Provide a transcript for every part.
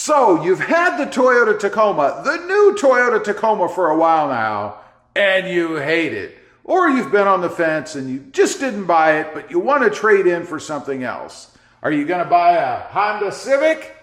So you've had the Toyota Tacoma, the new Toyota Tacoma for a while now, and you hate it. Or you've been on the fence and you just didn't buy it, but you want to trade in for something else. Are you going to buy a Honda Civic?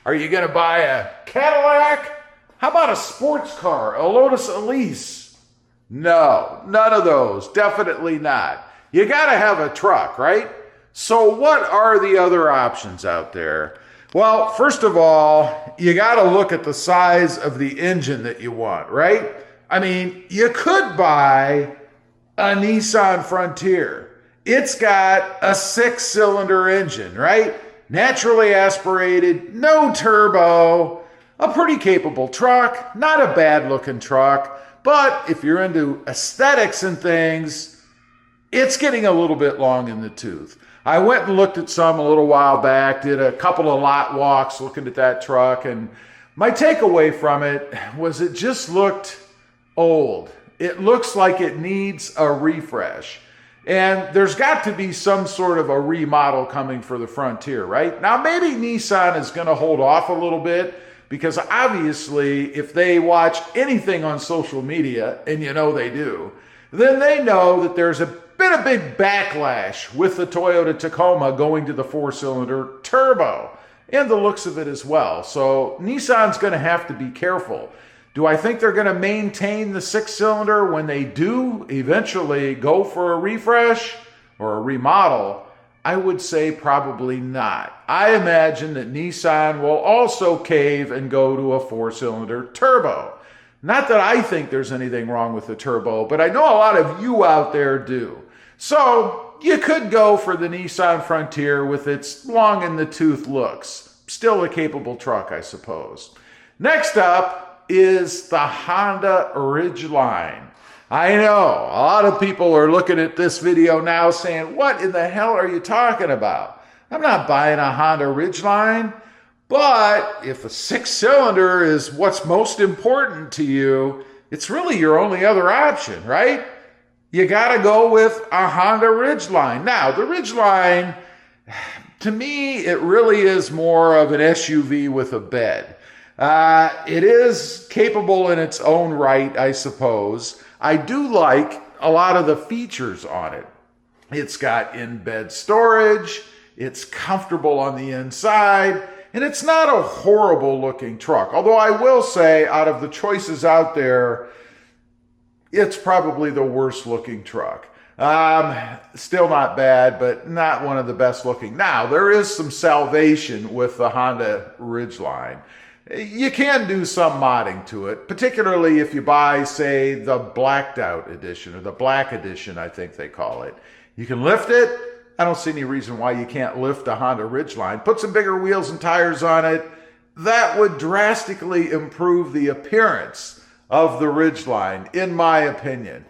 Are you going to buy a Cadillac? How about a sports car, a Lotus Elise? No, none of those. Definitely not. You got to have a truck, right? So what are the other options out there? Well, first of all, you got to look at the size of the engine that you want, right? I mean, you could buy a Nissan Frontier. It's got a 6-cylinder engine, right? Naturally aspirated, no turbo, a pretty capable truck, not a bad looking truck, but if you're into aesthetics and things, it's getting a little bit long in the tooth. I went and looked at some a little while back, did a couple of lot walks looking at that truck, and my takeaway from it was it just looked old. It looks like it needs a refresh. And there's got to be some sort of a remodel coming for the Frontier, right? Now, maybe Nissan is going to hold off a little bit because obviously if they watch anything on social media, and you know they do, then they know that there's been a big backlash with the Toyota Tacoma going to the 4-cylinder turbo and the looks of it as well. So Nissan's going to have to be careful. Do I think they're going to maintain the 6-cylinder when they do eventually go for a refresh or a remodel? I would say probably not. I imagine that Nissan will also cave and go to a 4-cylinder turbo. Not that I think there's anything wrong with the turbo, but I know a lot of you out there do. So you could go for the Nissan Frontier with its long in the tooth looks. Still a capable truck, I suppose. Next up is the Honda Ridgeline. I know a lot of people are looking at this video now saying, what in the hell are you talking about? I'm not buying a Honda Ridgeline. But if a 6-cylinder is what's most important to you, it's really your only other option, right? You got to go with a Honda Ridgeline. Now, the Ridgeline, to me, it really is more of an SUV with a bed. It is capable in its own right, I suppose. I do like a lot of the features on it. It's got in-bed storage. It's comfortable on the inside. And it's not a horrible looking truck. Although I will say, out of the choices out there, it's probably the worst looking truck. Still not bad, but not one of the best looking. Now, there is some salvation with the Honda Ridgeline. You can do some modding to it, particularly if you buy, say, the blacked out edition, or the black edition, I think they call it. You can lift it. I don't see any reason why you can't lift a Honda Ridgeline. Put some bigger wheels and tires on it. That would drastically improve the appearance of the Ridgeline, in my opinion.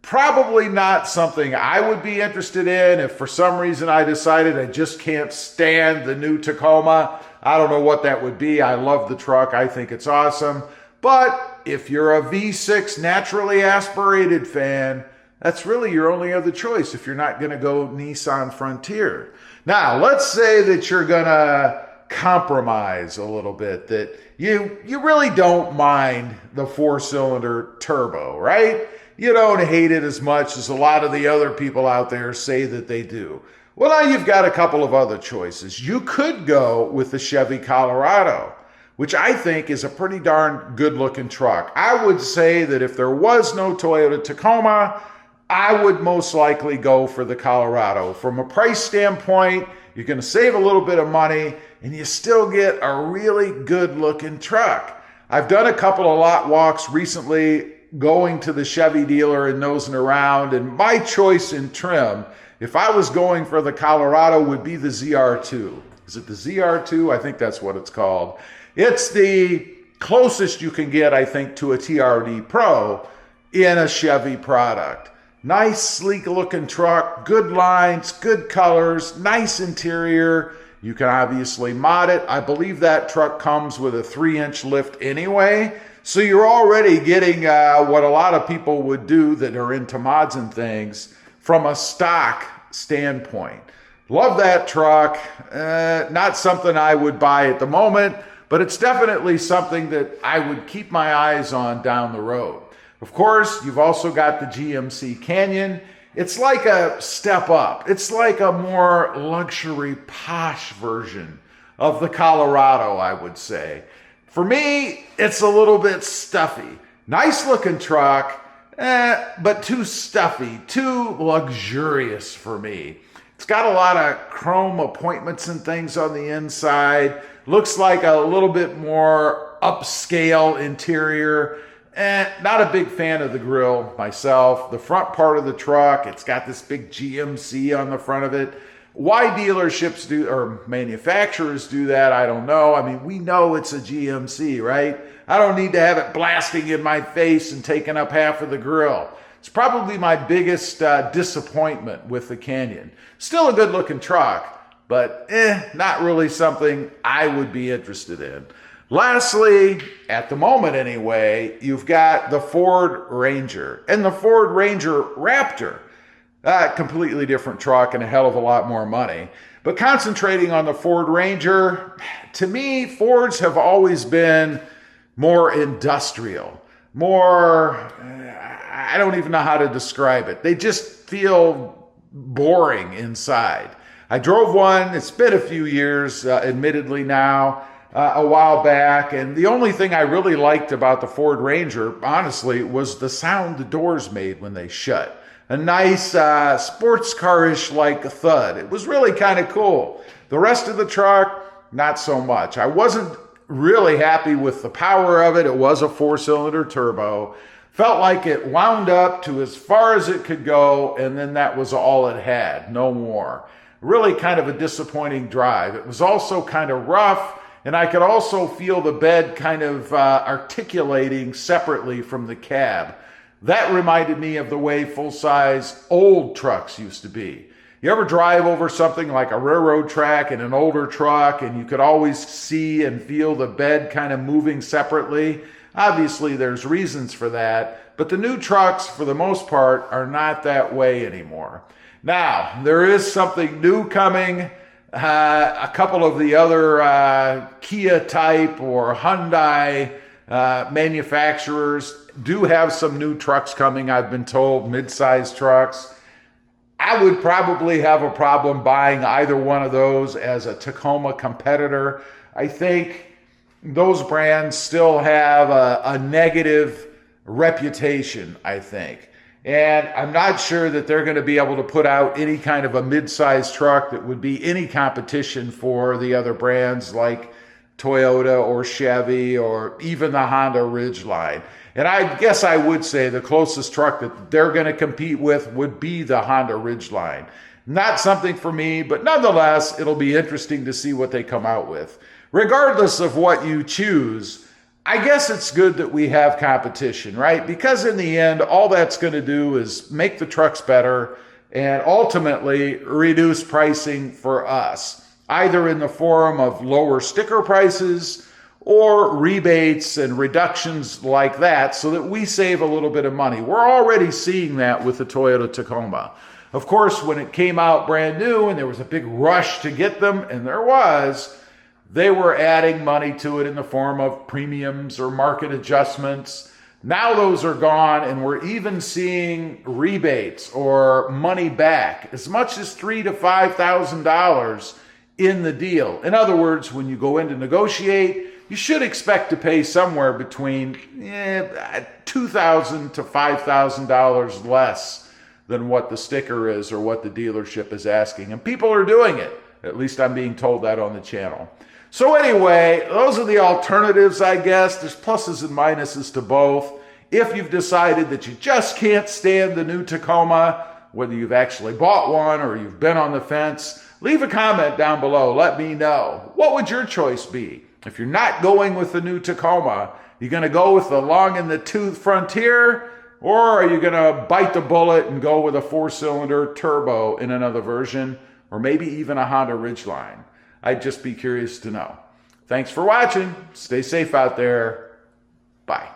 Probably not something I would be interested in if for some reason I decided I just can't stand the new Tacoma. I don't know what that would be. I love the truck. I think it's awesome. But if you're a V6 naturally aspirated fan, that's really your only other choice if you're not going to go Nissan Frontier. Now, let's say that you're going to compromise a little bit, that you really don't mind the 4-cylinder turbo, right? You don't hate it as much as a lot of the other people out there say that they do. Well, now you've got a couple of other choices. You could go with the Chevy Colorado, which I think is a pretty darn good-looking truck. I would say that if there was no Toyota Tacoma, I would most likely go for the Colorado. From a price standpoint, you're going to save a little bit of money and you still get a really good looking truck. I've done a couple of lot walks recently going to the Chevy dealer and nosing around, and my choice in trim, if I was going for the Colorado, would be the ZR2. Is it the ZR2? I think that's what it's called. It's the closest you can get, I think, to a TRD Pro in a Chevy product. Nice, sleek looking truck, good lines, good colors, nice interior. You can obviously mod it. I believe that truck comes with a 3-inch lift anyway. So you're already getting what a lot of people would do that are into mods and things from a stock standpoint. Love that truck. Not something I would buy at the moment, but it's definitely something that I would keep my eyes on down the road. Of course, you've also got the GMC Canyon. It's like a step up. It's like a more luxury, posh version of the Colorado, I would say. For me, it's a little bit stuffy. Nice looking truck, but too stuffy, too luxurious for me. It's got a lot of chrome appointments and things on the inside. Looks like a little bit more upscale interior. Not a big fan of the grille myself. The front part of the truck, it's got this big GMC on the front of it. Why dealerships do, or manufacturers do that, I don't know. I mean, we know it's a GMC, right? I don't need to have it blasting in my face and taking up half of the grille. It's probably my biggest disappointment with the Canyon. Still a good looking truck, but not really something I would be interested in. Lastly, at the moment anyway, you've got the Ford Ranger and the Ford Ranger Raptor. Completely different truck and a hell of a lot more money. But concentrating on the Ford Ranger, to me, Fords have always been more industrial, more, I don't even know how to describe it. They just feel boring inside. I drove one, it's been a few years, admittedly now, a while back, and the only thing I really liked about the Ford Ranger, honestly, was the sound the doors made when they shut. A nice sports car-ish like thud. It was really kind of cool. The rest of the truck, not so much. I wasn't really happy with the power of it. It was a 4-cylinder turbo. Felt like it wound up to as far as it could go, and then that was all it had, no more. Really kind of a disappointing drive. It was also kind of rough, and I could also feel the bed kind of articulating separately from the cab. That reminded me of the way full-size old trucks used to be. You ever drive over something like a railroad track in an older truck and you could always see and feel the bed kind of moving separately? Obviously, there's reasons for that, but the new trucks, for the most part, are not that way anymore. Now, there is something new coming. A couple of the other Kia type or Hyundai manufacturers do have some new trucks coming, I've been told, mid-sized trucks. I would probably have a problem buying either one of those as a Tacoma competitor. I think those brands still have a negative reputation, I think. And I'm not sure that they're going to be able to put out any kind of a mid-sized truck that would be any competition for the other brands like Toyota or Chevy or even the Honda Ridgeline. And I guess I would say the closest truck that they're going to compete with would be the Honda Ridgeline. Not something for me, but nonetheless, it'll be interesting to see what they come out with. Regardless of what you choose, I guess it's good that we have competition, right? Because in the end, all that's going to do is make the trucks better and ultimately reduce pricing for us, either in the form of lower sticker prices or rebates and reductions like that so that we save a little bit of money. We're already seeing that with the Toyota Tacoma. Of course, when it came out brand new and there was a big rush to get them, and there was, they were adding money to it in the form of premiums or market adjustments. Now those are gone, and we're even seeing rebates or money back, as much as $3,000 to $5,000 in the deal. In other words, when you go in to negotiate, you should expect to pay somewhere between $2,000 to $5,000 less than what the sticker is or what the dealership is asking. And people are doing it. At least I'm being told that on the channel. So anyway, those are the alternatives, I guess. There's pluses and minuses to both. If you've decided that you just can't stand the new Tacoma, whether you've actually bought one or you've been on the fence, leave a comment down below. Let me know. What would your choice be? If you're not going with the new Tacoma, you going to go with the long-in-the-tooth Frontier, or are you going to bite the bullet and go with a 4-cylinder turbo in another version, or maybe even a Honda Ridgeline? I'd just be curious to know. Thanks for watching. Stay safe out there. Bye.